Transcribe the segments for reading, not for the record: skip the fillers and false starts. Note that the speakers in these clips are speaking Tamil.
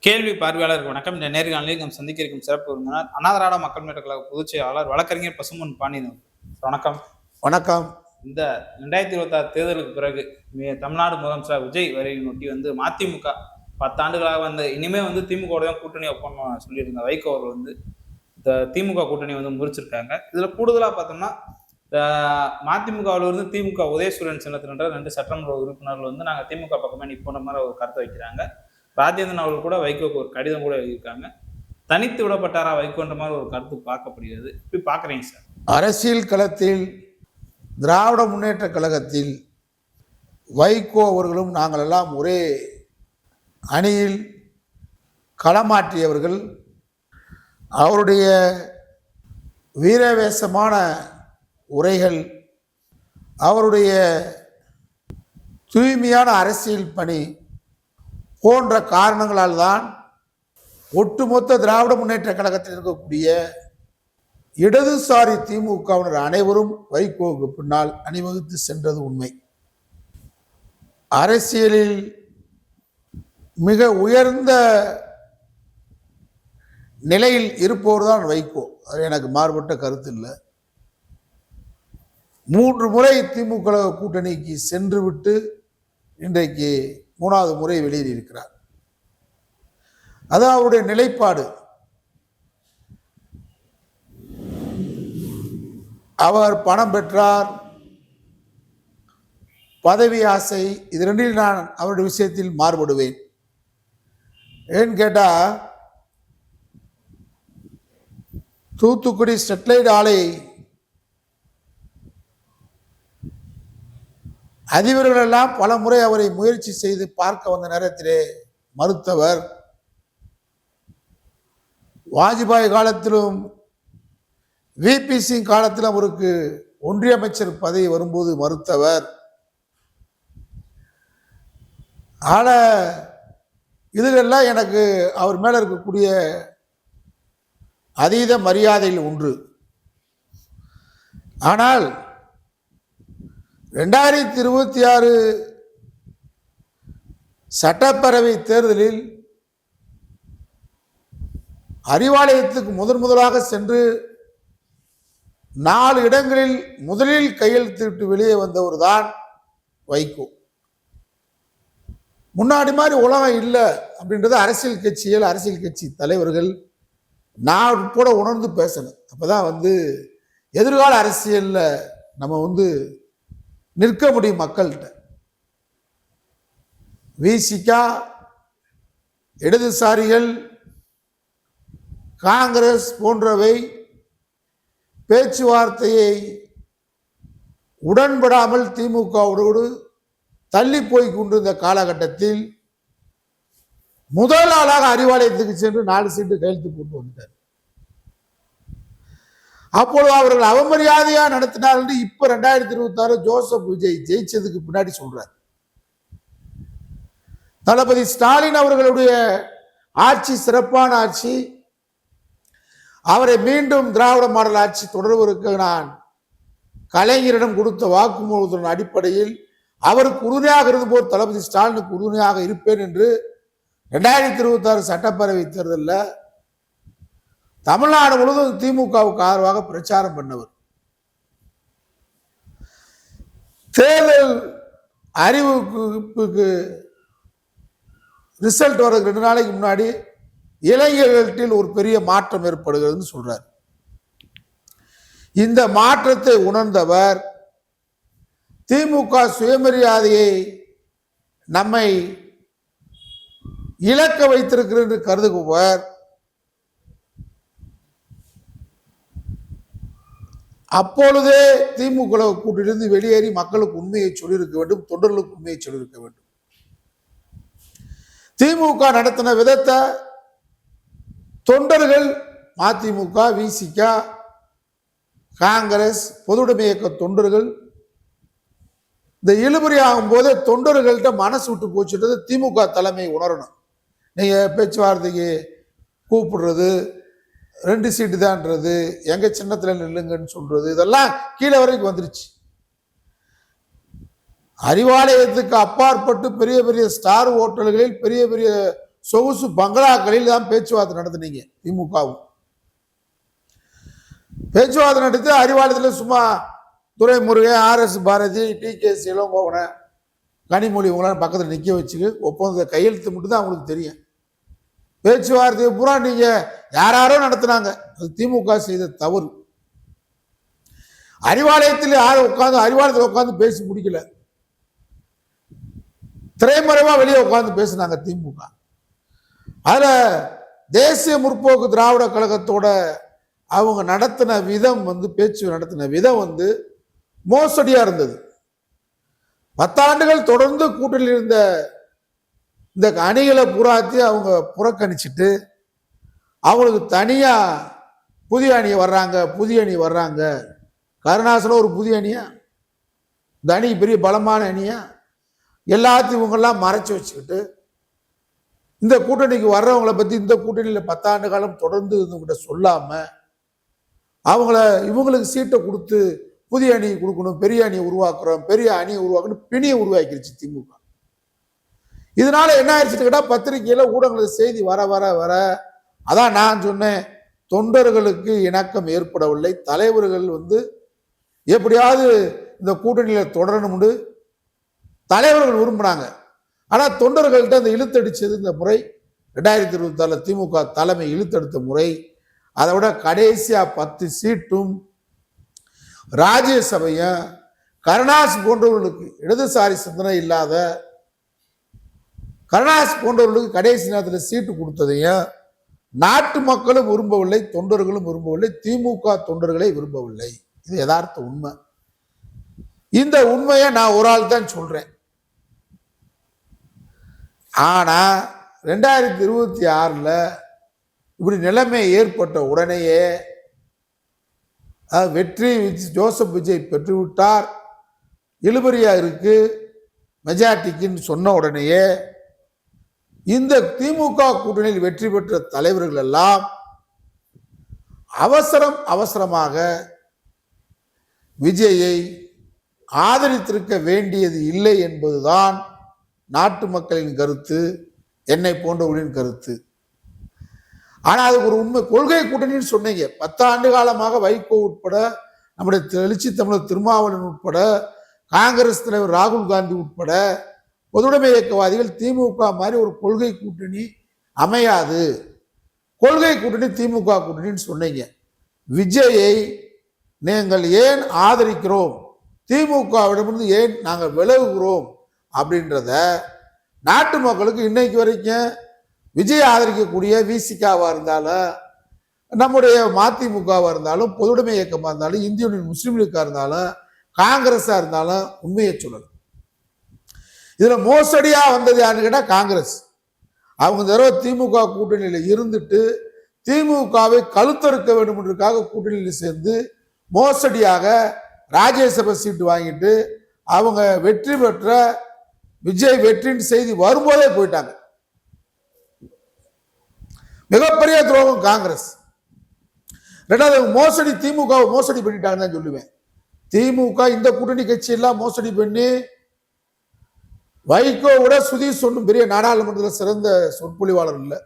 கேள்வி பார்வையாளருக்கு வணக்கம். இந்த நேர்காணலில் நாம் சந்திக்க இருக்கும் சிறப்பு விருந்தினர் அண்ணா திராவிட மக்கள் முன்னேற்ற கழக பொதுச் செயலாளர் வழக்கறிஞர் பசும்பொன் பாண்டியன். வணக்கம். வணக்கம். இந்த 2026 தேர்தலுக்கு பிறகு தமிழ்நாடு முதலமைச்சர் விஜய் வருகையை ஒட்டி மதிமுக 10 ஆண்டுகளாக இனிமே திமுக தான் கூட்டணி வைப்போம்னு சொல்லியிருந்த வைகோ அவர்கள் இந்த திமுக கூட்டணி முறிச்சிருக்காங்க. இதுல கூடுதலா பார்த்தோம்னா மதிமுகவில் திமுக உதயசூரியன் சின்னத்தின்ற 2 சட்டமன்ற உறுப்பினர்கள் நாங்க திமுக பக்கமே நிற்போன்ற மாதிரி ஒரு கருத்தை வைக்கிறாங்க. ராஜேந்திரன் அவர்கள் கூட வைகோக்கு ஒரு கடிதம் கூட எழுதியிருக்காங்க. தனித்து விடப்பட்டாரா வைகோன்ற மாதிரி ஒரு கருத்து பார்க்கப்படுகிறது. இப்படி பார்க்குறீங்க சார்? அரசியல் களத்தில் திராவிட முன்னேற்ற கழகத்தில் வைகோ அவர்களும் நாங்கள் எல்லாம் ஒரே அணியில் களமாற்றியவர்கள். அவருடைய வீரவேசமான உரைகள், அவருடைய தூய்மையான அரசியல் பணி போன்ற காரணங்களால் தான் ஒட்டுமொத்த திராவிட முன்னேற்ற கழகத்தில் இருக்கக்கூடிய இடதுசாரி திமுகவினர் அனைவரும் வைகோவுக்கு பின்னால் அணிவகுத்து சென்றது உண்மை. அரசியலில் மிக உயர்ந்த நிலையில் இருப்பவர் தான் வைகோ. அது எனக்கு மாறுபட்ட கருத்து இல்லை. 3 முறை திமுக கூட்டணிக்கு சென்று விட்டு இன்றைக்கு 3வது முறை வெளியேறியிருக்கிறார். அது அவருடைய நிலைப்பாடு. அவர் பணம் பெற்றார், பதவி ஆசை, இது ரெண்டில் நான் அவருடைய விஷயத்தில் மாறுபடுவேன். ஏன்னு கேட்டா, தூத்துக்குடி ஸ்டெர்லைட் ஆலை அதிபர்கள் எல்லாம் பல முறை அவரை முயற்சி செய்து பார்க்க வந்த நேரத்திலே மறுத்தவர். வாஜ்பாய் காலத்திலும் விபி சிங் காலத்திலும் அவருக்கு ஒன்றிய அமைச்சர் பதவி வரும்போது மறுத்தவர். ஆனா இதுலெல்லாம் எனக்கு அவர் மேல இருக்கக்கூடிய அதீத மரியாதையில் ஒன்று. ஆனால் 2026 சட்டப்பேரவை தேர்தலில் அறிவாலயத்துக்கு முதலாக சென்று 4 இடங்களில் முதலில் கையெழுத்திட்டு வெளியே வந்தவர் தான் வைகோ. முன்னாடி மாதிரி உலகம் இல்லை அப்படின்றது அரசியல் கட்சிகள், அரசியல் கட்சி தலைவர்கள் நான் கூட உணர்ந்து பேசணும். அப்பதான் எதிர்கால அரசியல்ல நம்ம நிற்க முடியும் மக்கள்கிட்ட. விசிகா, இடதுசாரிகள், காங்கிரஸ் போன்றவை பேச்சுவார்த்தையை உடன்படாமல் திமுகவோடு தள்ளி போய் கொண்டிருந்த காலகட்டத்தில் முதல் ஆளாக அறிவாலயத்துக்கு சென்று 4 சீட்டு கையெழுத்து போட்டு வந்தார். அப்பொழுது அவர்கள் அவமரியாதையா நடத்தினார் என்று இப்ப 2026 ஜோசப் விஜய் ஜெயிச்சதுக்கு பின்னாடி சொல்றார். தளபதி ஸ்டாலின் அவர்களுடைய ஆட்சி சிறப்பான ஆட்சி, அவரை மீண்டும் திராவிட மாடல் ஆட்சி தொடர்வதற்கு நான் கலைஞரிடம் கொடுத்த வாக்குமூலத்தின் அடிப்படையில் அவருக்கு உறுதுணையாக இருந்தபோது தளபதி ஸ்டாலினுக்கு உறுதுணையாக இருப்பேன் என்று 2026 சட்டப்பேரவை தேர்தலில் தமிழ்நாடு முழுவதும் திமுகவுக்கு ஆதரவாக பிரச்சாரம் பண்ணவர். தேர்தல் அறிவிப்புக்கு ரிசல்ட் வரதுக்கு 2 நாளைக்கு முன்னாடி இளைஞர்களில் ஒரு பெரிய மாற்றம் ஏற்படுகிறது சொல்றார். இந்த மாற்றத்தை உணர்ந்தவர் திமுக சுயமரியாதையை நம்மை இழக்க வைத்திருக்கிறது என்று கருதுபவர் அப்பொழுதே திமுக கூட்டிலிருந்து வெளியேறி மக்களுக்கு உண்மையை சொல்லியிருக்க வேண்டும், தொண்டர்களுக்கு உண்மையை சொல்லியிருக்க வேண்டும். திமுக நடத்தின விதத்தை தொண்டர்கள், மதிமுக, விசிகா, காங்கிரஸ், பொதுவுடைமை இயக்க தொண்டர்கள் இந்த இழுபறி ஆகும் போது தொண்டர்கள்ட்ட மனசு விட்டு போச்சுன்றது திமுக தலைமை உணரணும். நீங்க பேச்சுவார்த்தைக்கு கூப்பிடுறது, 2 சீட்டு தான்ன்றது, எங்க சின்னத்துல நில்லுங்கன்னு சொல்றது, இதெல்லாம் கீழே வரைக்கும் வந்துருச்சு. அறிவாலயத்துக்கு அப்பாற்பட்டு பெரிய பெரிய ஸ்டார் ஹோட்டல்களில் பெரிய பெரிய சொகுசு பங்களாக்களில் தான் பேச்சுவார்த்தை நடத்துனீங்க. திமுகவும் பேச்சுவார்த்தை நடத்தி அறிவாலயத்தில் சும்மா துரைமுருகன், RS பாரதி, TKS இளங்கோவனை, கனிமொழி இவங்களாம் பக்கத்தில் நிற்க வச்சுக்கு ஒப்பந்தத்தை கையெழுத்து மட்டும் தான் அவங்களுக்கு தெரியும். பேச்சுவார்த்தையை பூரா நீங்க யாரோ நடத்தினாங்க. அது திமுக செய்த தவறு. அறிவாலயத்தில் யாரும் அறிவாலயத்தில் உட்காந்து பேசி முடிக்கல, திரைமறைவா வெளியே உட்காந்து பேசினாங்க திமுக. அதுல தேசிய முற்போக்கு திராவிட கழகத்தோட அவங்க நடத்தின விதம் பேச்சு நடத்தின விதம் மோசடியா இருந்தது. 10 ஆண்டுகள் தொடர்ந்து கூட்டணியில் இருந்த இந்த அணிகளை பூராத்தி அவங்க புறக்கணிச்சுட்டு அவங்களுக்கு தனியா புதிய அணி வர்றாங்க. கருணாசனம் ஒரு புதிய அணியா? இந்த அணி பெரிய பலமான அணியா? எல்லாத்தையும் இவங்கெல்லாம் மறைச்சு வச்சுக்கிட்டு இந்த கூட்டணிக்கு வர்றவங்களை பத்தி இந்த கூட்டணியில் 10 ஆண்டு காலம் தொடர்ந்து இவங்கிட்ட சொல்லாம இவங்களுக்கு சீட்டை கொடுத்து புதிய அணி கொடுக்கணும், பெரிய அணியை உருவாக்குறோம், பெரிய அணியை உருவாக்கணும், பிணியை உருவாக்கிருச்சு திமுக. இதனால என்ன ஆயிடுச்சுன்னு கேட்டா, பத்திரிகையில ஊடகங்களுக்கு செய்தி வர வர வர அதான் நான் சொன்னேன், தொண்டர்களுக்கு இணக்கம் ஏற்படவில்லை. தலைவர்கள் எப்படியாவது இந்த கூட்டணியில தொடரணும்னு தலைவர்கள் விரும்பினாங்க. ஆனா தொண்டர்கள்ட்ட அந்த இழுத்தடிச்சது இந்த முறை 2024 திமுக தலைமை இழுத்தெடுத்த முறை. அதை விட கடைசியா 10 சீட்டும் ராஜ்யசபையும் கருணாஸ் போன்றவர்களுக்கு, இடதுசாரி சிந்தனை இல்லாத கருணாஸ் போன்றவர்களுக்கு கடைசி நேரத்தில் சீட்டு கொடுத்ததையும் நாட்டு மக்களும் விரும்பவில்லை, தொண்டர்களும் விரும்பவில்லை, திமுக தொண்டர்களை விரும்பவில்லை. இது யதார்த்த உண்மை. இந்த உண்மையை நான் ஒரு ஆள் தான் சொல்றேன். ஆனா 2026 இப்படி நிலைமை ஏற்பட்ட உடனேயே வெற்றி ஜோசப் விஜய் பெற்றுவிட்டார், இழுபறியா இருக்கு மெஜாரிட்டிக்குன்னு சொன்ன உடனேயே இந்த திமுக கூட்டணியில் வெற்றி பெற்ற தலைவர்கள் எல்லாம் அவசரமாக விஜயை ஆதரித்திருக்க வேண்டியது இல்லை என்பதுதான் நாட்டு மக்களின் கருத்து, என்னை போன்றவர்களின் கருத்து. ஆனா அதுக்கு ஒரு உண்மை, கொள்கை கூட்டணின்னு சொன்னீங்க. 10 ஆண்டு காலமாக வைகோ உட்பட, நம்முடைய எழுச்சி தமிழர் திருமாவளவன் உட்பட, காங்கிரஸ் தலைவர் ராகுல் காந்தி உட்பட பொதுவுடைமை இயக்கவாதிகள் திமுக மாதிரி ஒரு கொள்கை கூட்டணி அமையாது, கொள்கை கூட்டணி திமுக கூட்டணின்னு சொன்னீங்க. விஜயை நீங்கள் ஏன் ஆதரிக்கிறோம், திமுகவிடமிருந்து ஏன் நாங்கள் விலகுகிறோம் அப்படின்றத நாட்டு மக்களுக்கு இன்னைக்கு வரைக்கும் விஜய் ஆதரிக்கக்கூடிய விசிகாவா இருந்தாலும், நம்முடைய மதிமுகவா இருந்தாலும், பொதுவுடைமை இயக்கமா இருந்தாலும், இந்திய யூனியன் முஸ்லீம் லீக்கா இருந்தாலும், காங்கிரஸா இருந்தாலும் உண்மையை சொல்லணும். இதுல மோசடியா வந்தது யாருன்னு கேட்டா காங்கிரஸ். அவங்க தடவை திமுக கூட்டணியில இருந்துட்டு திமுகவை கழுத்தறுக்க வேண்டும் என்றதுக்காக கூட்டணியில் சேர்ந்து மோசடியாக ராஜ்யசபா சீட்டு வாங்கிட்டு அவங்க வெற்றி பெற்ற விஜய் வெற்றின் செய்தி வரும்போதே போயிட்டாங்க. மிகப்பெரிய துரோகம் காங்கிரஸ். ரெண்டாவது மோசடி, திமுக மோசடி பண்ணிட்டாங்கன்னு தான் சொல்லுவேன். திமுக இந்த கூட்டணி கட்சி எல்லாம் மோசடி பண்ணி வைகோவோட சுதீஷ் ஒன்றும் பெரிய நாடாளுமன்றத்தில் சிறந்த சொற்பொழிவாளர் இல்லை.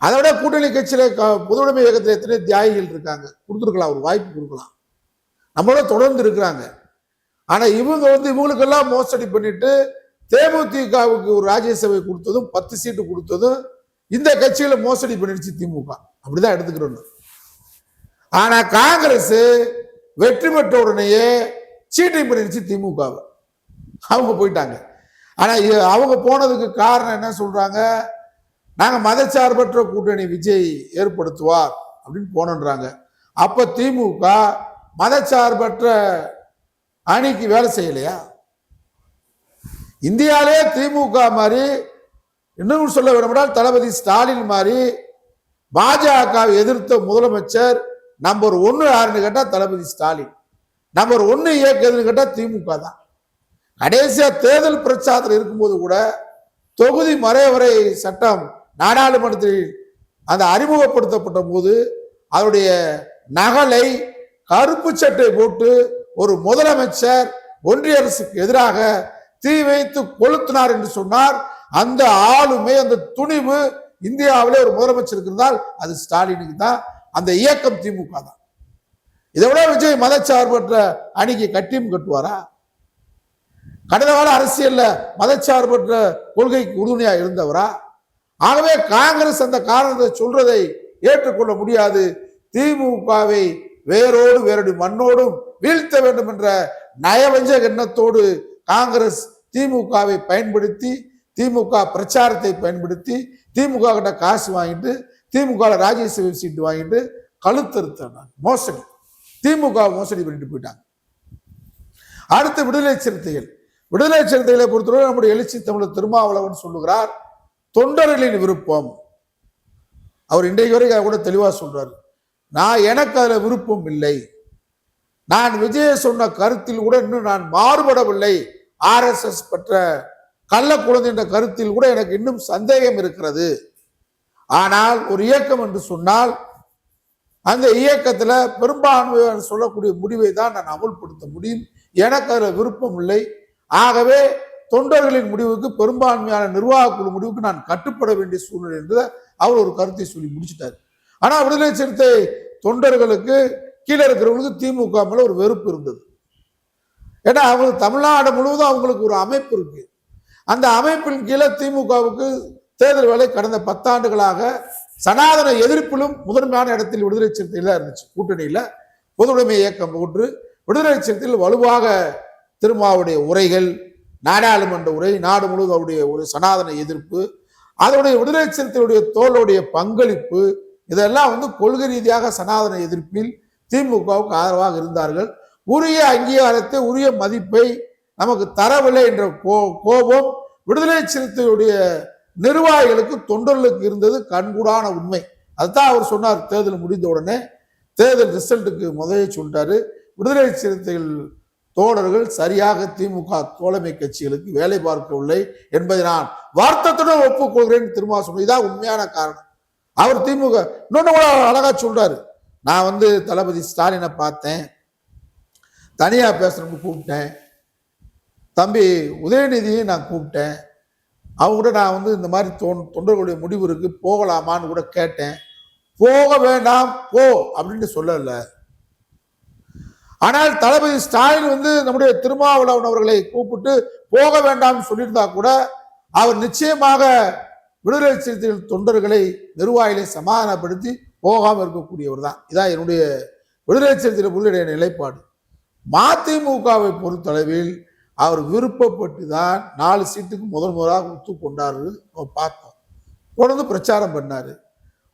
அதை விட கூட்டணி கட்சியில பொதுவுடைமை இயக்கத்தில் எத்தனை தியாகிகள் இருக்காங்க, கொடுத்துருக்கலாம், ஒரு வாய்ப்பு கொடுக்கலாம், நம்மளோட தொடர்ந்து இருக்கிறாங்க. ஆனா இவங்க இவங்களுக்கெல்லாம் மோசடி பண்ணிட்டு தேமுதிகவுக்கு ஒரு ராஜ்யசபை கொடுத்ததும் 10 சீட்டு கொடுத்ததும் இந்த கட்சியில மோசடி பண்ணிடுச்சு திமுக, அப்படிதான் எடுத்துக்கிறோம். ஆனா காங்கிரஸ் வெற்றி பெற்ற உடனேயே சீட்டை பண்ணிடுச்சு திமுகவை, அவங்க போயிட்டாங்க. ஆனா அவங்க போனதுக்கு காரணம் என்ன சொல்றாங்க, நாங்க மதச்சார்பற்ற கூட்டணி விஜய் ஏற்படுத்துவார் அப்படின்னு போனோன்றாங்க. அப்ப திமுக மதச்சார்பற்ற அணிக்கு வேலை செய்யலையா? இந்தியாவிலே திமுக மாதிரி, இன்னும் சொல்ல வேண்டுமென்றால் தளபதி ஸ்டாலின் மாதிரி பாஜகவை எதிர்த்த முதலமைச்சர் நம்பர் 1 யாருன்னு கேட்டா தளபதி ஸ்டாலின், நம்பர் 1 இயக்குதுன்னு கேட்டா திமுக தான். கடைசியா தேர்தல் பிரச்சாரத்தில் இருக்கும்போது கூட தொகுதி மறைவரை சட்டம் நாடாளுமன்றத்தில் அந்த அறிமுகப்படுத்தப்பட்ட போது அவருடைய நகலை கருப்பு சட்டை போட்டு ஒரு முதலமைச்சர் ஒன்றிய அரசுக்கு எதிராக தீ வைத்து கொளுத்தினார் என்று சொன்னார். அந்த ஆளுமை, அந்த துணிவு இந்தியாவிலே ஒரு முதலமைச்சருக்கு இருந்தால் அது ஸ்டாலினுக்கு தான். அந்த இயக்கம் திமுக தான். இதை விட விஜய் மதச்சார்பற்ற அணிக்கு கட்டியும் கட்டுவாரா? கடந்த கால அரசியல்ல மதச்சார்பற்ற கொள்கைக்கு உறுதுணையா இருந்தவரா? ஆகவே காங்கிரஸ் அந்த காரணத்தை சொல்றதை ஏற்றுக்கொள்ள முடியாது. திமுகவை வேரோடு வேரடி மண்ணோடும் வீழ்த்த வேண்டும் என்ற நயவஞ்ச எண்ணத்தோடு காங்கிரஸ் திமுகவை பயன்படுத்தி, திமுக பிரச்சாரத்தை பயன்படுத்தி, திமுக கிட்ட காசு வாங்கிட்டு, திமுக ராஜ்யசபை சீட்டு வாங்கிட்டு கழுத்தறுத்தாங்க. மோசடி, திமுக மோசடி பண்ணிட்டு போயிட்டாங்க. அடுத்து விடுதலை சிறுத்தைகள். விடுதலை சிறுத்தைகளை பொறுத்தவரை நம்முடைய எழுச்சி தமிழர் திருமாவளவன் சொல்லுகிறார், தொண்டர்களின் விருப்பம். அவர் இன்றைக்கு வரைக்கும் கூட தெளிவா சொல்றாரு, எனக்கு அதுல விருப்பம் இல்லை. நான் விஜய சொன்ன கருத்தில் கூட இன்னும் நான் மாறுபடவில்லை. RSS பெற்ற கள்ள குழந்தை என்ற கருத்தில் கூட எனக்கு இன்னும் சந்தேகம் இருக்கிறது. ஆனால் ஒரு இயக்கம் என்று சொன்னால் அந்த இயக்கத்துல பெரும்பான்மையான சொல்லக்கூடிய முடிவை தான் நான் அமுல்படுத்த முடியும். எனக்கு அதுல விருப்பம் இல்லை. ஆகவே தொண்டர்களின் முடிவுக்கு, பெரும்பான்மையான நிர்வாக குழு முடிவுக்கு நான் கட்டுப்பட வேண்டிய சூழ்நிலை என்று அவர் ஒரு கருத்தை சொல்லி முடிச்சிட்டார். ஆனா விடுதலை சிறுத்தை தொண்டர்களுக்கு கீழே இருக்கிறவங்களுக்கு திமுக மேல ஒரு வெறுப்பு இருந்தது. ஏன்னா அவங்களுக்கு தமிழ்நாடு முழுவதும் அவங்களுக்கு ஒரு அமைப்பு இருக்கு. அந்த அமைப்பின் கீழே திமுகவுக்கு தேர்தல் வேலை கடந்த 10 ஆண்டுகளாக சனாதன எதிர்ப்பிலும் முதன்மையான இடத்தில் விடுதலை சிறுத்தைகள் இருந்துச்சு. கூட்டணியில பொதுவுடைமை இயக்கம் போன்று விடுதலை சிறுத்தைகள் வலுவாக திருமாவுடைய உரைகள், நாடாளுமன்ற உரை, நாடு முழுவதும் அவருடைய ஒரு சனாதன எதிர்ப்பு, அதனுடைய விடுதலை சிறுத்தைகளுடைய தோளுடைய பங்களிப்பு, இதெல்லாம் கொள்கை ரீதியாக சனாதன எதிர்ப்பில் திமுகவுக்கு ஆதரவாக இருந்தார்கள். உரிய அங்கீகாரத்தை, உரிய மதிப்பை நமக்கு தரவில்லை என்ற கோபம் விடுதலை சிறுத்தையுடைய நிர்வாகிகளுக்கு, தொண்டர்களுக்கு இருந்தது கண்கூடான உண்மை. அதுதான் அவர் சொன்னார். தேர்தல் முடிந்த உடனே தேர்தல் ரிசல்ட்டுக்கு முதலே சொல்லிட்டாரு, விடுதலை சிறுத்தைகள் தோழர்கள் சரியாக திமுக தோழமை கட்சிகளுக்கு வேலை பார்க்கவில்லை என்பதை நான் வார்த்தத்துடன் ஒப்புக்கொள்கிறேன். திரும்ப சொன்ன இதான் உண்மையான காரணம். அவர் திமுக இன்னொன்னு கூட அழகா சொல்றாரு, நான் தளபதி ஸ்டாலினை பார்த்தேன், தனியா பேசுறேன்னு கூப்பிட்டேன், தம்பி உதயநிதியை நான் கூப்பிட்டேன், அவங்க கூட நான் இந்த மாதிரி தொண்டர்களுடைய முடிவு இருக்கு போகலாமான்னு கூட கேட்டேன், போக வேண்டாம் போ அப்படின்னு சொல்லல. ஆனால் தளபதி ஸ்டாலின் நம்முடைய திருமாவளவன் அவர்களை கூப்பிட்டு போக வேண்டாம் சொல்லியிருந்தா கூட அவர் நிச்சயமாக விடுதலை சிறுத்தைகள் தொண்டர்களை, நிர்வாகிகளை சமாதானப்படுத்தி போகாமல் இருக்கக்கூடியவர் தான். இதான் என்னுடைய விடுதலை சிறுத்தைகளுடைய நிலைப்பாடு. மதிமுகவை பொறுத்தளவில் அவர் விருப்பப்பட்டு தான் 4 சீட்டுக்கு முதலாக ஒத்துக்கொண்டாரு. பார்த்தோம், தொடர்ந்து பிரச்சாரம் பண்ணாரு.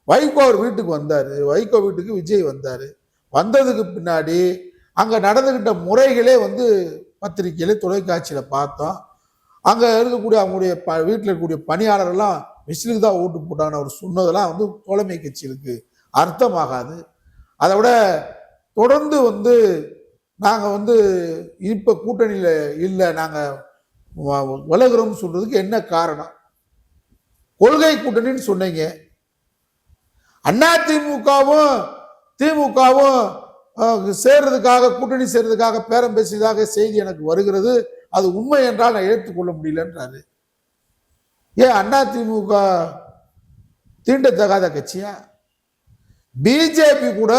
வைகோ அவர் வீட்டுக்கு வந்தாரு, வைகோ வீட்டுக்கு விஜய் வந்தாரு. வந்ததுக்கு பின்னாடி அங்க நடந்துகிட்ட முறைகளே பத்திரிகையில, தொலைக்காட்சியில பார்த்தோம். அங்க இருக்கக்கூடிய அவங்களுடைய வீட்டில் இருக்கக்கூடிய பணியாளர்கள்லாம் மிஸ்லுக்கு தான் ஓட்டு போட்டான்னு அவர் சொன்னதெல்லாம் தோழமை கட்சிகளுக்கு அர்த்தமாகாது. அதை விட தொடர்ந்து நாங்க இப்ப கூட்டணியில இல்லை, நாங்க விலகுறோம் சொல்றதுக்கு என்ன காரணம்? கொள்கை கூட்டணின்னு சொன்னீங்க. அதிமுகவும் திமுகவும் சேர்றதுக்காக, கூட்டணி சேர்றதுக்காக பேரம் பேசியதாக செய்தி எனக்கு வருகிறது. அது உண்மை என்றால் நான் ஏற்றுக்கொள்ள முடியலன்றாரு. ஏன் அதிமுக தீண்டத்தகாத கட்சியா? பிஜேபி கூட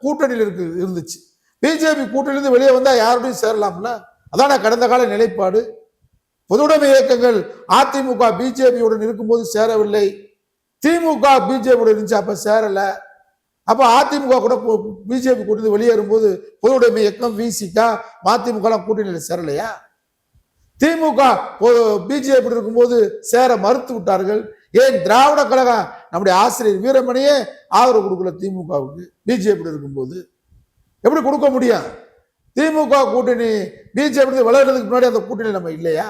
கூட்டணியில் இருந்துச்சு. பிஜேபி கூட்டணியிலிருந்து வெளியே வந்தா யாரோடையும் சேரலாம்ல? அதான கடந்த கால நிலைப்பாடு. பொதுவுடைமை இயக்கங்கள் அதிமுக பிஜேபியுடன் இருக்கும்போது சேரவில்லை, திமுக பிஜேபியுடன் இருந்துச்சு, அப்ப சேரல. அப்ப அதிமுக கூட பிஜேபி கூட்டணி வெளியேறும்போது பொதுவுடைமை இயக்கம், விசிகா, மதிமுக கூட்டணியில் சேரலையா? திமுக பிஜேபி இருக்கும்போது சேர மறுத்து விட்டார்கள். ஏன் திராவிட கழகம் நம்முடைய ஆசிரியர் வீரமணியே ஆதரவு கொடுக்கல திமுகவுக்கு பிஜேபி இருக்கும்போது? எப்படி கொடுக்க முடியும்? திமுக கூட்டணி பிஜேபி விளையாடுறதுக்கு முன்னாடி அந்த கூட்டணி நம்ம இல்லையா?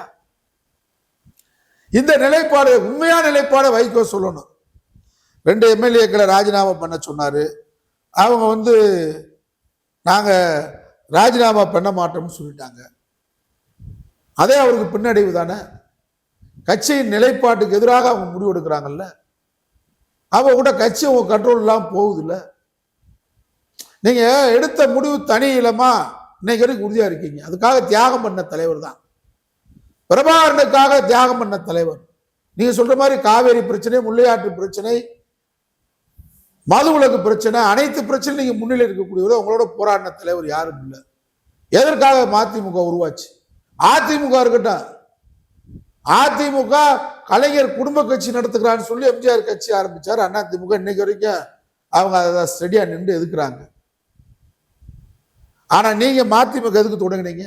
இந்த நிலைப்பாடு, உண்மையான நிலைப்பாடு வைகோ சொல்லணும். 2 எம்எல்ஏக்களை ராஜினாமா பண்ண சொன்னாரு. அவங்க நாங்க ராஜினாமா பண்ண மாட்டோம்னு சொல்லிட்டாங்க. அதே அவருக்கு பின்னடைவு தானே. கட்சியின் நிலைப்பாட்டுக்கு எதிராக அவங்க முடிவு எடுக்கிறாங்கல்ல. அவங்க கூட கட்சி உங்க கண்ட்ரோல் இல்லாம போகுது இல்ல. நீங்க எடுத்த முடிவு தனி இலமா இன்னைக்கு வரைக்கும் உறுதியா இருக்கீங்க. அதுக்காக தியாகம் பண்ண தலைவர் தான், பிரபாகரனுக்காக தியாகம் பண்ண தலைவர். நீங்க சொல்ற மாதிரி காவேரி பிரச்சனை, முல்லையாற்று பிரச்சனை, மதுவிலக்கு பிரச்சனை, அனைத்து பிரச்சனையும் நீங்க முன்னிலை இருக்கக்கூடியவர். உங்களோட போராடின தலைவர் யாரும் இல்லை. எதற்காக மதிமுக உருவாச்சு? அதிமுக இருக்கட்டும், அதிமுக கலைஞர் குடும்ப கட்சி நடத்துகிறான்னு சொல்லி எம்ஜிஆர் கட்சி ஆரம்பிச்சார். அதிமுக இன்னைக்கு வரைக்கும் அவங்க அதை ஸ்டெடியா நின்று எதுக்குறாங்க. ஆனா நீங்க மதிமுக எதுக்கு தொடங்கினீங்க?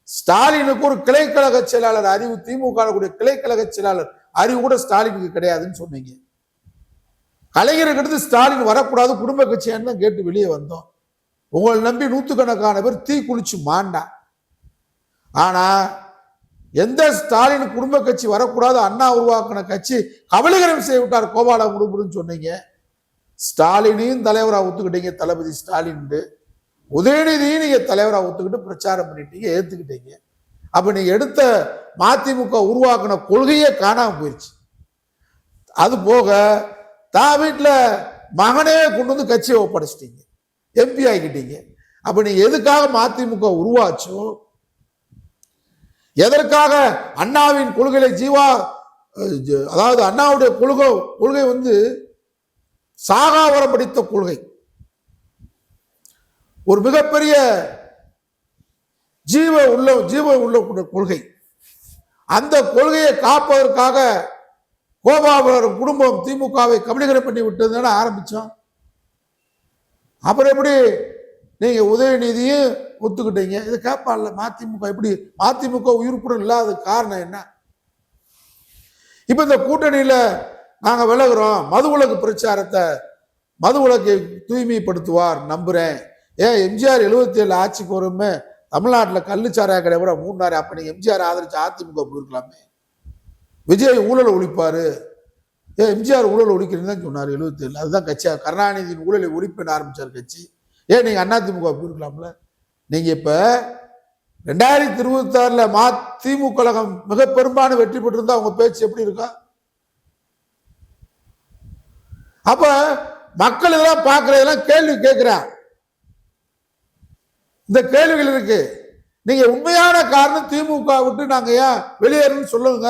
ஸ்டாலினுக்கு ஒரு கிளைக்கழக செயலாளர் அறிவு, திமுக கிளைக்கழக செயலாளர் அறிவு கூட ஸ்டாலினுக்கு கிடையாதுன்னு சொன்னீங்க. கலைஞருக்கு அடுத்து ஸ்டாலின் வரக்கூடாது குடும்ப கட்சியான்னு கேட்டு வெளியே வந்தோம். உங்களை நம்பி நூற்றுக்கணக்கான பேர் தீ குளிச்சு மாண்டா. ஆனா எந்த ஸ்டாலின் குடும்ப கட்சி வரக்கூடாது, அண்ணா உருவாக்கின கட்சி கபலீகரம் செய்ய விட்டார் கோபால குடும்பம்னு சொன்னீங்க. ஸ்டாலினையும் தலைவராக ஒத்துக்கிட்டீங்க, தளபதி ஸ்டாலின். உதயநிதியும் நீங்க தலைவராக ஒத்துக்கிட்டு பிரச்சாரம் பண்ணிட்டீங்க, ஏத்துக்கிட்டீங்க. அப்ப நீங்க எடுத்த மதிமுக உருவாக்கின கொள்கையே காணாம போயிடுச்சு. அது போக தான் வீட்டுல மகனே கொண்டு வந்து கட்சியை ஒப்படைச்சிட்டீங்க, எம்பி ஆகிக்கிட்டீங்க. அப்ப நீங்க எதுக்காக மதிமுக உருவாச்சோ, எதற்காக அண்ணாவின் கொள்கையை அதாவது அண்ணாவுடைய கொள்கை வந்து சாகாவரம் படித்த கொள்கை, ஒரு மிகப்பெரிய ஜீவ உள்ள கொள்கை. அந்த கொள்கையை காப்பதற்காக கோபாலபுரம் குடும்பம் திமுகவை கபலீகரம் பண்ணி விட்டதுன்னு ஆரம்பிச்சோம். அப்புறம் எப்படி நீங்க உதயநிதியும் ஒத்துக்கிட்டீங்க? இது கேட்பான்ல மதிமுக. எப்படி மதிமுக உயிர்ப்புடன் இல்லாத காரணம் என்ன? இப்ப இந்த கூட்டணியில நாங்க விலகுறோம், மதுவிலக்கு பிரச்சாரத்தை, மதுவிலக்கை தூய்மைப்படுத்துவார் நம்புறேன். எம்ஜிஆர் 77 ஆட்சிக்கு வருமே தமிழ்நாட்டில் கள்ளுச்சாராய கடை கூட 3 நாள். அப்ப நீங்க எம்ஜிஆர் ஆதரிச்சு அதிமுக போயிருக்கலாமே. விஜய் ஊழலை ஒழிப்பாரு, எம்ஜிஆர் ஊழல் ஒழிக்கிறேன்னு தான் சொன்னார் 77. அதுதான் கட்சியா கருணாநிதியின் ஊழலை ஒழிப்புன்னு ஆரம்பிச்சார் கட்சி. நீங்க அதிமுக போயிருக்கலாம்ல. நீங்க இப்ப 2026 மதிமுக கழகம் மிக பெரும்பான்மை வெற்றி பெற்றிருந்தா உங்க பேச்சு எப்படி இருக்கா? அப்ப மக்கள் இதெல்லாம் பார்க்கறதெல்லாம் கேள்வி கேட்கிறான். இந்த கேள்விகள் இருக்கு. நீங்க உண்மையான காரணம் திமுக விட்டு நாங்க ஏன் வெளியேறணும்னு சொல்லுங்க.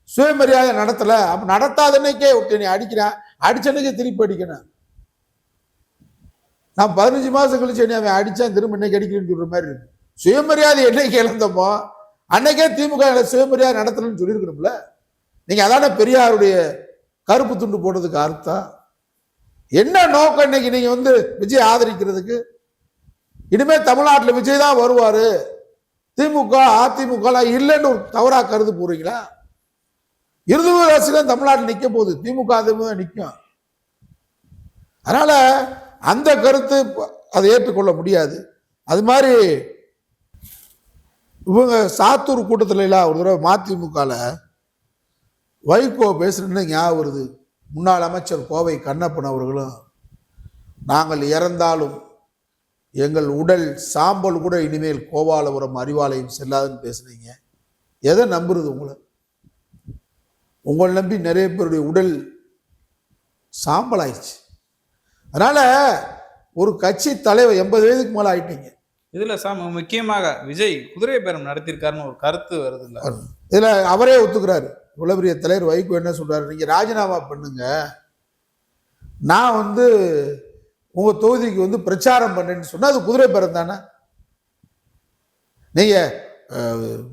சுயமரியாதை நடத்தல, அப்ப நடத்தாதன்னைக்கே நீ அடிக்கிறான், அடிச்சன்னைக்கே திருப்பி அடிக்கணும். நான் 15 மாசம் கழிச்சு நீ அவன் அடிச்சான் திரும்ப இன்னைக்கு அடிக்கிறேன்னு சொல்ற மாதிரி இருக்கு. சுயமரியாதை என்னைக்கு இழந்தோமோ அன்னைக்கே திமுக சுயமரியாதை நடத்தணும்னு சொல்லியிருக்கணும்ல. நீங்க அதான பெரியாருடைய கருப்பு துண்டு போடுறதுக்கு அர்த்தம். என்ன நோக்கம் இன்னைக்கு நீங்க வந்து விஜய் ஆதரிக்கிறதுக்கு? இனிமே தமிழ்நாட்டில் விஜய் தான் வருவாரு, திமுக அதிமுக இல்லைன்னு ஒரு தவறா கருது போறீங்களா? 20 வருஷம் தமிழ்நாட்டில் நிக்க போகுது, திமுக அதிமுக நிற்கும். அதனால அந்த கருத்து அதை ஏற்றுக்கொள்ள முடியாது. அது மாதிரி இவங்க சாத்தூர் கூட்டத்தில் ஒரு தடவை மதிமுக வைகோ பேசுறேன்னு ஞாபகம் வருது. முன்னாள் அமைச்சர் கோவை கண்ணப்பன் அவர்களும், நாங்கள் இறந்தாலும் எங்கள் உடல் சாம்பல் கூட இனிமேல் கோபாலபுரம் அறிவாலயம் செல்லாதுன்னு பேசுனீங்க. எதை நம்புறது? உங்களை நம்பி நிறைய பேருடைய உடல் சாம்பல் ஆயிடுச்சு. அதனால ஒரு கட்சி தலைவர் 80 வயதுக்கு மேல ஆயிட்டீங்க. இதுல முக்கியமாக விஜய் குதிரை பேரம் நடத்திருக்காருன்னு ஒரு கருத்து வருது இல்ல? இதுல அவரே ஒத்துக்கிறாரு. இவ்வளவு பெரிய தலைவர் வைகோ என்ன சொல்றாரு, நீங்க ராஜினாமா பண்ணுங்க, நான் வந்து உங்க தொகுதிக்கு வந்து பிரச்சாரம் பண்ணேன்னு சொன்னா அது குதிரை பேரம் தானே? நீங்க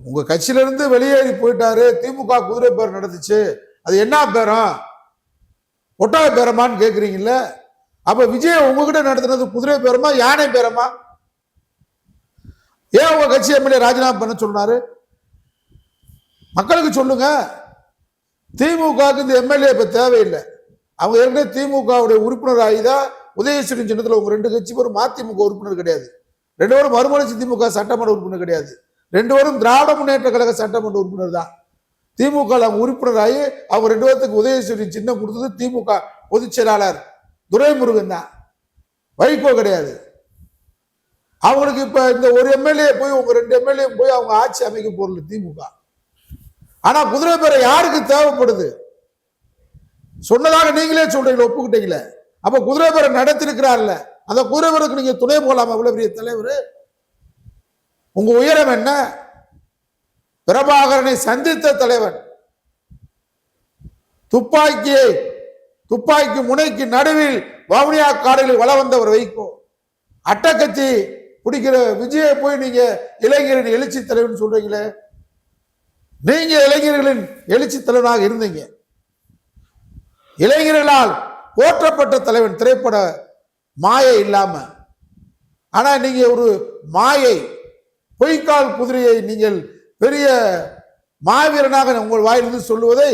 உங்க கட்சியில இருந்து வெளியேறி போயிட்டாரு, திமுக குதிரை பேரம் நடந்துச்சு, அது என்ன பேரம்? ஒட்டக பேரமான்னு கேக்குறீங்கல்ல? அப்ப விஜய் உங்ககிட்ட நடத்தினது குதிரை பேரமா யானை பேரமா? ஏன் உங்க கட்சி எம்எல்ஏ ராஜினாமா பண்ண சொன்னாரு? மக்களுக்கு சொல்லுங்க. திமுகவுக்கு இந்த எம்எல்ஏ இப்ப தேவையில்லை. அவங்க ஏற்கனவே திமுகவுடைய உறுப்பினர் ஆகிதான் உதயசூரியன் சின்னத்தில் உங்க 2 கட்சி பேரும் மதிமுக உறுப்பினர் கிடையாது, 2 பேரும் மறுமலர்ச்சி திமுக சட்டமன்ற உறுப்பினர் கிடையாது, 2 பேரும் திராவிட முன்னேற்ற கழக சட்டமன்ற உறுப்பினர் தான். திமுக அவங்க உறுப்பினர் ஆகி அவங்க 2 பேருக்கு உதயசூரியன் சின்னம் கொடுத்தது திமுக பொதுச் செயலாளர் துரைமுருகன் தான், வைகோ கிடையாது. அவங்களுக்கு இப்ப இந்த ஒரு எம்எல்ஏ போய் உங்க 2 எம்எல்ஏ போய் அவங்க ஆட்சி அமைக்க போறல திமுக. ஆனா குதிரை பேர யாருக்கு தேவைப்படுது? சொன்னதாக நீங்களே சொல்றீங்களா, ஒப்புக்கிட்டீங்களே. அப்ப குதிரை பேர நடத்திருக்கிறார்ல, அந்த குதிரை பேருக்கு நீங்க துணை போலாமா? இவ்வளவு பெரிய தலைவர், உங்க உயரம் என்ன? பிரபாகரனை சந்தித்த தலைவன், துப்பாக்கி முனைக்கு நடுவில் வவுனியா காடுகளில் வள வந்தவர் வைகோ. அட்டக்கத்தி பிடிக்கிற விஜயை போய் நீங்க இளைஞரின் எழுச்சி தலைவன் சொல்றீங்களே, நீங்க இளைஞர்களின் எழுச்சி தலைவனாக இருந்தீங்க, இளைஞர்களால் போற்றப்பட்ட தலைவன், திரைப்பட மாயை இல்லாம. ஆனா நீங்க ஒரு மாயை பொய்க்கால் குதிரையை நீங்கள் பெரிய மாவீரனாக உங்கள் வாயிலிருந்து சொல்லுவதை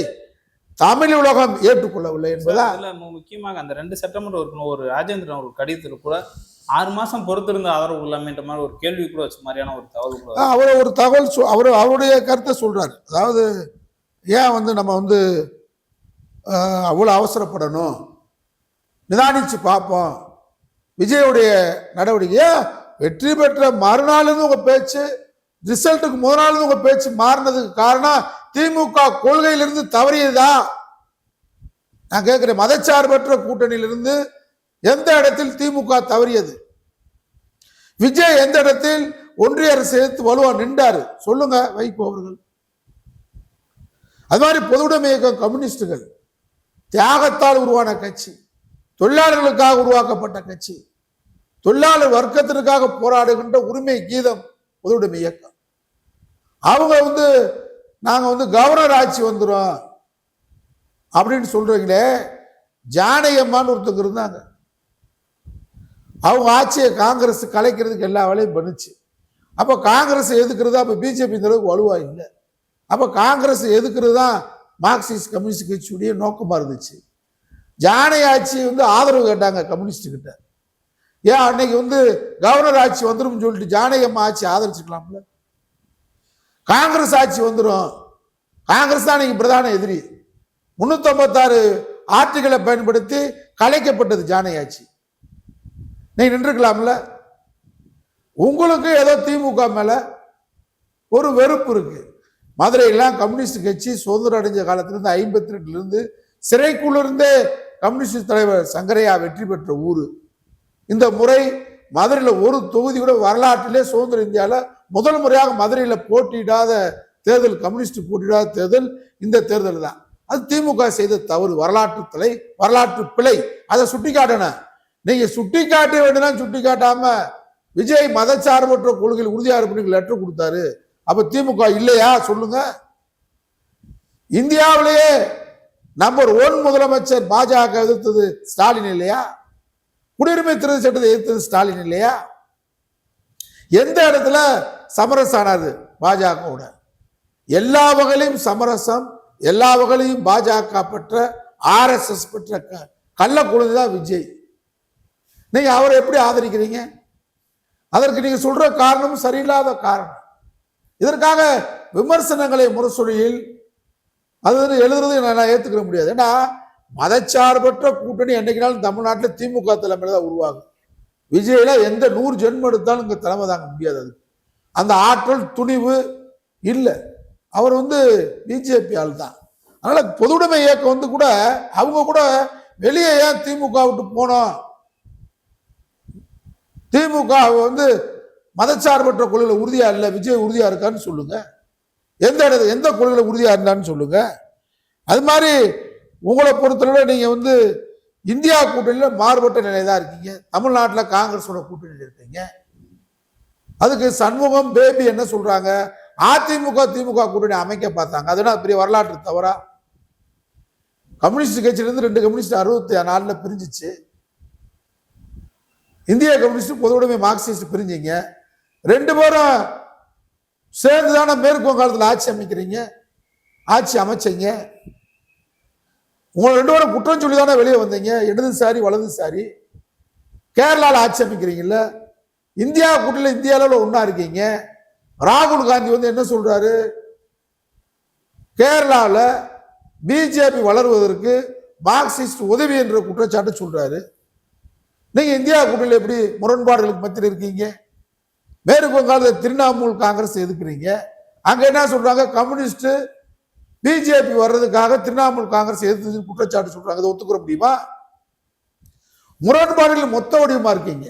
தமிழ் உலகம் ஏற்றுக்கொள்ளவில்லை என்பதா. முக்கியமாக அந்த 2 சட்டமன்ற உறுப்பினர் ஒரு ராஜேந்திரன் ஒரு கடிதத்தில் கூட 6 மாசம் பொறுத்திருந்த ஆதரவு இல்லாமன்ற மாதிரி ஒரு கேள்வி கூட வச்ச மாதிரியான ஒரு தகவல் கூட அவர் ஒரு தகவல் அவருடைய கருத்தை சொல்றாரு. அதாவது ஏன் நம்ம அவ்வளவு அவசரப்படணும், நிதானிச்சு பார்ப்போம். விஜயுடைய நடவடிக்கை வெற்றி பெற்ற மறுநாள் உங்க பேச்சு, ரிசல்ட்டுக்கு முதல் நாள் உங்க பேச்சு மாறினதுக்கு காரணம் திமுக கொள்கையிலிருந்து தவறியதா? நான் கேட்கிறேன், மதச்சார்பற்ற கூட்டணியிலிருந்து எந்த இடத்தில் திமுக தவறியது? விஜய் எந்த இடத்தில் ஒன்றிய அரசு எடுத்து வலுவா நின்றாரு சொல்லுங்க வைகோ அவர்கள். அது மாதிரி பொதுவுடைமை இயக்கம் கம்யூனிஸ்டுகள் தியாகத்தால் உருவான கட்சி, தொழிலாளர்களுக்காக உருவாக்கப்பட்ட கட்சி, தொழிலாளர் வர்க்கத்திற்காக போராடுகின்ற உரிமை கீதம் பொதுவுடைமை இயக்கம். அவங்க நாங்க கவர்னர் ஆட்சி வந்துடும் அப்படின்னு சொல்றீங்களே. ஜானகியம்மான்னு ஒருத்தங்க இருந்தாங்க, அவங்க ஆட்சியை காங்கிரஸ் கலைக்கிறதுக்கு எல்லா வேலையும் பண்ணுச்சு. அப்போ காங்கிரஸ் எதுக்குறது, அப்போ பிஜேபி இந்த அளவுக்கு வலுவா இல்லை. அப்போ காங்கிரஸ் எதுக்குறது தான் மார்க்சிஸ்ட் கம்யூனிஸ்ட் கட்சியுடைய நோக்கமா இருந்துச்சு. ஜானகி ஆட்சி ஆதரவு கேட்டாங்க கம்யூனிஸ்ட் கிட்ட. ஏன் அன்னைக்கு கவர்னர் ஆட்சி வந்துடும் சொல்லிட்டு ஜானகி அம்மா ஆட்சி ஆதரிச்சுக்கலாம்ல. காங்கிரஸ் ஆட்சி வந்துடும், காங்கிரஸ் தான் இன்னைக்கு பிரதான எதிரி. 356 ஆட்சிகளை பயன்படுத்தி கலைக்கப்பட்டது ஜானகி ஆட்சி. நீங்க நின்றுக்கலாம்ல. உங்களுக்கு ஏதோ திமுக மேல ஒரு வெறுப்பு இருக்கு. மதுரையெல்லாம் கம்யூனிஸ்ட் கட்சி சுதந்திரம் அடைஞ்ச காலத்திலிருந்து 52 சிறைக்குள்ளிருந்தே கம்யூனிஸ்ட் தலைவர் சங்கரையா வெற்றி பெற்ற ஊரு. இந்த முறை மதுரையில் ஒரு தொகுதி கூட வரலாற்றிலே சுதந்திர இந்தியாவில் முதல் முறையாக மதுரையில் போட்டியிடாத தேர்தல், கம்யூனிஸ்ட் போட்டியிடாத தேர்தல் இந்த தேர்தல் தான். அது திமுக செய்த தவறு, வரலாற்று பிழை. அதை சுட்டி காட்டணும். நீங்க சுட்டி காட்ட வேண்டியதான், சுட்டி காட்டாம விஜய் மதச்சார்பற்ற கொள்கையில் உறுதியா இருப்பு லெட்டர் கொடுத்தாரு. அப்ப திமுக இல்லையா சொல்லுங்க. இந்தியாவிலேயே நம்பர் 1 முதலமைச்சர் பாஜக எதிர்த்தது ஸ்டாலின் இல்லையா? குடியுரிமை திருத்த சட்டத்தை எதிர்த்தது ஸ்டாலின் இல்லையா? எந்த இடத்துல சமரசம் ஆனாது பாஜகவோட? எல்லா வகையிலும் சமரசம், எல்லா வகையிலும் பாஜக பெற்ற, RSS பெற்ற கள்ள குழந்தைதான் விஜய். நீங்க அவரை எப்படி ஆதரிக்கிறீங்க? அதற்கு நீங்க சொல்ற காரணம் சரியில்லாத காரணம். இதற்காக விமர்சனங்களை முரசொலியில் அது எழுதுறது நான் ஏத்துக்கிற முடியாது. ஏன்னா மதச்சார்பற்ற கூட்டணி என்னைக்குனாலும் தமிழ்நாட்டில் திமுக தலைமையில தான் உருவாகும். விஜயில எந்த 100 ஜென்மம் எடுத்தாலும் இங்க தலைமை தாங்க முடியாது. அது அந்த ஆற்றல் துணிவு இல்லை. அவர் பிஜேபி ஆள் தான். அதனால பொதுவுடைமை இயக்கம் கூட அவங்க கூட வெளியே ஏன் திமுக விட்டு போனோம்? திமுக மதச்சார்பற்ற கொள்கையில உறுதியா இல்லை, விஜய் உறுதியா இருக்கான்னு சொல்லுங்க. எந்த கொள்கையில உறுதியா இருந்தான்னு சொல்லுங்க. அது மாதிரி உங்களை பொறுத்தளவு நீங்க இந்தியா கூட்டணியில மாறுபட்ட நிலைதான் இருக்கீங்க. தமிழ்நாட்டில் காங்கிரஸோட கூட்டணியில் இருக்கீங்க. அதுக்கு சண்முகம் பேபி என்ன சொல்றாங்க? அதிமுக திமுக கூட்டணி அமைக்க பார்த்தாங்க. அதுனா பெரிய வரலாற்று தவறா? கம்யூனிஸ்ட் கட்சியிலிருந்து 2 கம்யூனிஸ்ட் 64 பிரிஞ்சிச்சு. இந்திய கம்யூனிஸ்ட் பொதுவுடைமை மார்க்சிஸ்ட் பிரிஞ்சிங்க. 2 பேரும் சேர்ந்துதான மேற்கு வங்காளத்தில் ஆட்சி அமைச்சீங்க. உங்களை 2 பேரும் குற்றம் சொல்லி தானே வெளியே வந்தீங்க. இடதுசாரி வலதுசாரி. கேரளாவில் ஆட்சி அமைக்கிறீங்கல்ல. இந்தியா கூட்டணியில் இந்திய அளவில் ஒன்னா இருக்கீங்க. ராகுல் காந்தி என்ன சொல்றாரு? கேரளாவில் பிஜேபி வளர்வதற்கு மார்க்சிஸ்ட் உதவி என்ற குற்றச்சாட்டு சொல்றாரு. நீங்க இந்தியா கூட்டணியில் எப்படி முரண்பாடுகளுக்கு மத்தியில் இருக்கீங்க? மேற்கு வங்காளத்தில் திரிணாமுல் காங்கிரஸ் எதுக்குறீங்க. அங்க என்ன சொல்றாங்க? கம்யூனிஸ்ட் பிஜேபி வர்றதுக்காக திரிணாமுல் காங்கிரஸ் எதிர்த்து குற்றச்சாட்டு சொல்றாங்க. அதை ஒத்துக்கிற முடியுமா? முரண்பாடுகள் மொத்த வடிவமா இருக்கீங்க.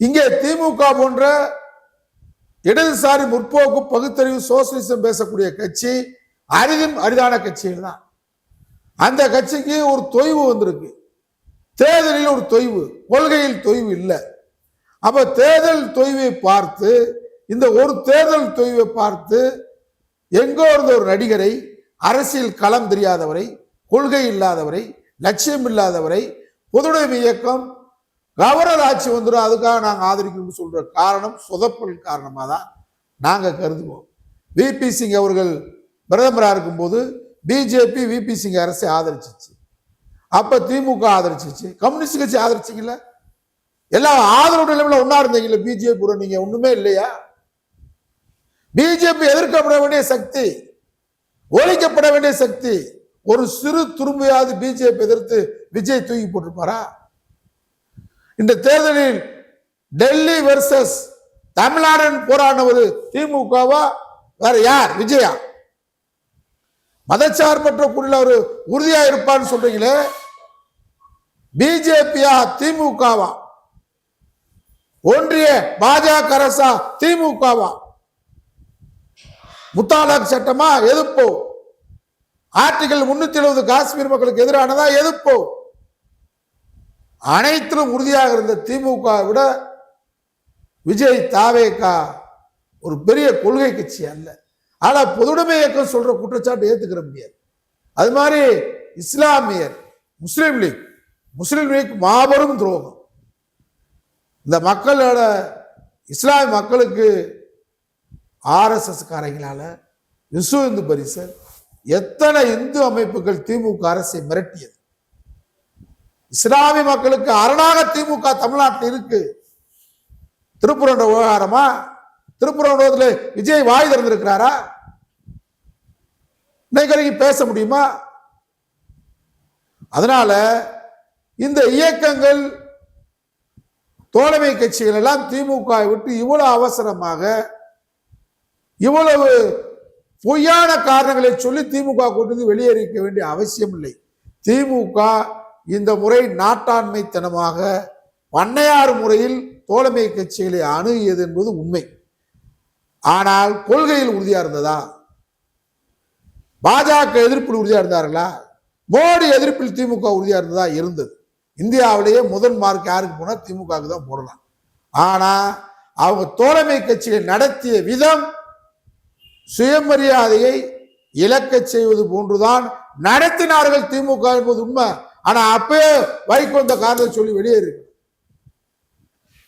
இங்கே திமுக போன்ற இடதுசாரி முற்போக்கு பகுத்தறிவு சோசியலிசம் பேசக்கூடிய கட்சி அரிதான கட்சிகள் தான். அந்த கட்சிக்கு ஒரு தொய்வு வந்திருக்கு, தேர்தலில் ஒரு தொய்வு, கொள்கையில் தொய்வு இல்லை. அப்ப தேர்தல் தொய்வை பார்த்து, இந்த ஒரு தேர்தல் தொய்வை பார்த்து எங்கோ இருந்த ஒரு நடிகரை, அரசியல் களம் தெரியாதவரை, கொள்கை இல்லாதவரை, லட்சியம் இல்லாதவரை பொதுவுடைமை இயக்கம் கவர்னர் ஆட்சி வந்துடும் அதுக்காக நாங்கள் ஆதரிக்கணும்னு சொல்ற காரணம் சொதப்பல் காரணமாக தான் நாங்கள் கருதுவோம். விபி சிங் அவர்கள் பிரதமராக இருக்கும்போது பிஜேபி விபி சிங் அரசை ஆதரிச்சிச்சு, அப்ப திமுக ஆதரிச்சிச்சு, கம்யூனிஸ்ட் கட்சி ஆதரிச்சிங்கல்ல, எல்லாம் ஆதரவு நிலைமையில ஒன்னா இருந்தீங்கல்ல. பிஜேபி நீங்க ஒண்ணுமே இல்லையா? பிஜேபி எதிர்க்கப்பட வேண்டிய சக்தி, ஒழிக்கப்பட வேண்டிய சக்தி. ஒரு சிறு துரும்பையாவது பிஜேபி எதிர்த்து விஜய் தூக்கி போட்டிருப்பாரா? இந்த தேர்தலில் டெல்லி வெர்சஸ் தமிழ்நாடு போராடினவர் திமுகவா வேற யார்? விஜயா? மதச்சார்பற்ற குடியில் அவர் உறுதியா இருப்பான்னு சொல்றீங்களே, பிஜேபியா திமுகவா? ஒன்றிய பாஜக அரசா திமுகவா? முத்தாலாக் சட்டமா எதிர்ப்போ? ஆர்டிகல் 370 காஷ்மீர் மக்களுக்கு எதிரானதா எதிர்ப்போ? அனைத்திலும் உறுதியாக இருந்த திமுக விட விஜய் தாவேகா ஒரு பெரிய கொள்கை கட்சி அல்ல. ஆனா பொதுவுடைமை இயக்கம் சொல்ற குற்றச்சாட்டு ஏத்துக்கிற முடியாது. அது மாதிரி இஸ்லாமியர், முஸ்லீம் லீக் மாபெரும் துரோகம். இந்த மக்களோட இஸ்லாமிய மக்களுக்கு ஆர்எஸ்எஸ் காரங்களால, விஸ்வ இந்து பரிஷத், எத்தனை இந்து அமைப்புகள் திமுக அரசை மிரட்டியது. இஸ்லாமிய மக்களுக்கு அரணாக திமுக தமிழ்நாட்டில் இருக்கு. திருப்புரண்ட விவகாரமா? திருப்புரண்டத்தில் விஜய் வாய் திறந்திருக்கிறாரா? இன்னைக்கு பேச முடியுமா? அதனால இந்த இயக்கங்கள், தோழமை கட்சிகள் எல்லாம் திமுக விட்டு இவ்வளவு அவசரமாக, இவ்வளவு பொய்யான காரணங்களை சொல்லி திமுக கூட்டத்தில் வெளியேறிக்க வேண்டிய அவசியம் இல்லை. திமுக இந்த முறை நாட்டாண்மைத்தனமாக பண்ணையாறு முறையில் தோழமை கட்சிகளை அணுகியது என்பது உண்மை. ஆனால் கொள்கையில் உறுதியா இருந்ததா? பாஜக எதிர்ப்பில் உறுதியா இருந்தார்களா? மோடி எதிர்ப்பில் திமுக உறுதியா இருந்ததா? இருந்தது. இந்தியாவிலேயே முதல் மார்க் யாருக்கு போனா திமுகவுக்கு தான் போடலாம். ஆனா அவங்க தோழமை கட்சியை நடத்திய விதம் சுயமரியாதையை இழக்க செய்வது போன்றுதான் நடத்தினார்கள் திமுக என்பது உண்மை. ஆனா அப்பயே வைகோ இந்த காரணத்தை சொல்லி வெளியேறு.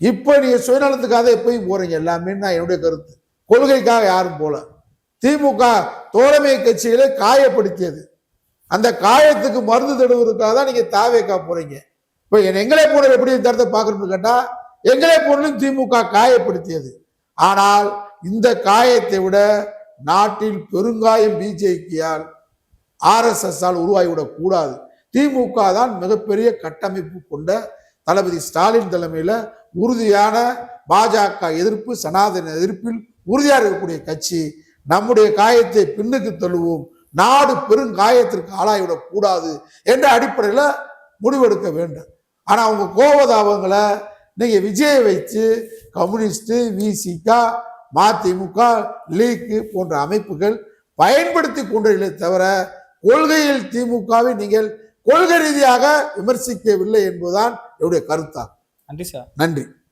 இப்ப நீங்க சுயநலத்துக்காக எப்பயும் போறீங்க எல்லாமே, நான் என்னுடைய கருத்து. கொள்கைக்காக யாரும் போல. திமுக தோழமை கட்சிகளை காயப்படுத்தியது, அந்த காயத்துக்கு மருந்து தடுவதற்காக தான் நீங்க தாவேக்கா போறீங்க. இப்ப எங்களை போன எப்படி தரத்தை பாக்குறோம்னு கேட்டா, எங்களை போனும் திமுக காயப்படுத்தியது. ஆனால் இந்த காயத்தை விட நாட்டில் பெருங்காயம் பிஜேபியால், ஆர்எஸ்எஸ் ஆல் உருவாகிவிடக் கூடாது. திமுக தான் மிகப்பெரிய கட்டமைப்பு கொண்ட தளபதி ஸ்டாலின் தலைமையில உறுதியான பாஜக எதிர்ப்பு, சனாதன எதிர்ப்பில் உறுதியாக இருக்கக்கூடிய கட்சி. நம்முடைய காயத்தை பின்னுக்கு தள்ளுவோம், நாடு பெருங்காயத்திற்கு ஆளாகிவிடக் கூடாது என்ற அடிப்படையில் முடிவெடுக்க வேண்டும். ஆனா அவங்க கோவதாபங்களை நீங்க விஜயை வைத்து கம்யூனிஸ்ட், விசிகா, மதிமுக, லீக் போன்ற அமைப்புகள் பயன்படுத்தி கொண்டீர்களே தவிர கொள்கையில் திமுகவை நீங்கள் கொள்கை ரீதியாக விமர்சிக்கவில்லை என்பதுதான் என்னுடைய கருத்தாகும். நன்றி சார். நன்றி.